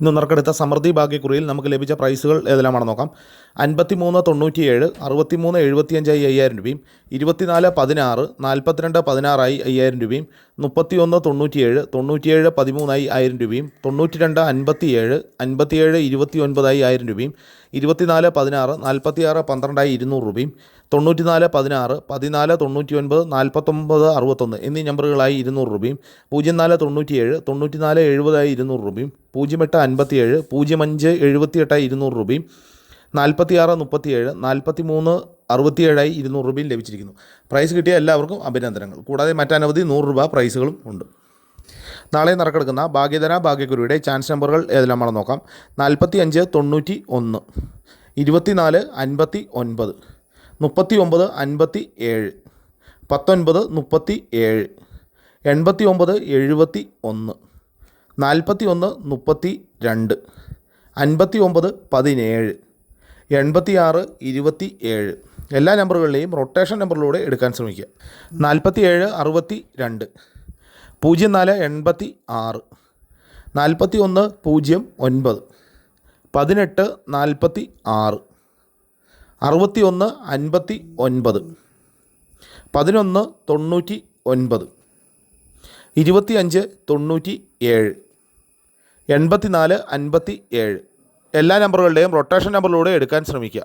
ഇന്ന് നറുക്കെടുത്ത സമൃദ്ധി ഭാഗ്യക്കുറിയിൽ നമുക്ക് ലഭിച്ച പ്രൈസുകൾ ഏതെല്ലാമാണെന്ന് നോക്കാം. 5397 63 75 5000 രൂപയും 24 16 42 16 5000 രൂപയും 31 97 97 13 1000 രൂപയും 92 57 57 29 1000 രൂപയും 24 16 46 12 200 രൂപയും 94 16 14 99 49 61 എന്നീ നമ്പറുകളായി 200 രൂപയും 04 97 94 70 200 രൂപയും 08 57 05 78 200 രൂപയും 46 37 43 67 200 രൂപയും ലഭിച്ചിരിക്കുന്നു. പ്രൈസ് കിട്ടിയ എല്ലാവർക്കും അഭിനന്ദനങ്ങൾ. കൂടാതെ മറ്റനവധി 100 രൂപ പ്രൈസുകളും ഉണ്ട്. നാളെ നറുക്കെടുക്കുന്ന ഭാഗ്യധന ഭാഗ്യക്കുറിയുടെ ചാൻസ് നമ്പറുകൾ ഏതെല്ലാമാണെന്ന് നോക്കാം. 45 91 24 59 39 57 19 37 89 71 41 32 59 17 86 27 എല്ലാ നമ്പറുകളിലെയും റൊട്ടേഷൻ നമ്പറിലൂടെ എടുക്കാൻ ശ്രമിക്കുക. 47 62 04 86 41 09 18 46 61 59 11 99 25 97 84 57 എല്ലാ നമ്പറുകളുടെയും റൊട്ടേഷൻ നമ്പറിലൂടെ എടുക്കാൻ ശ്രമിക്കുക.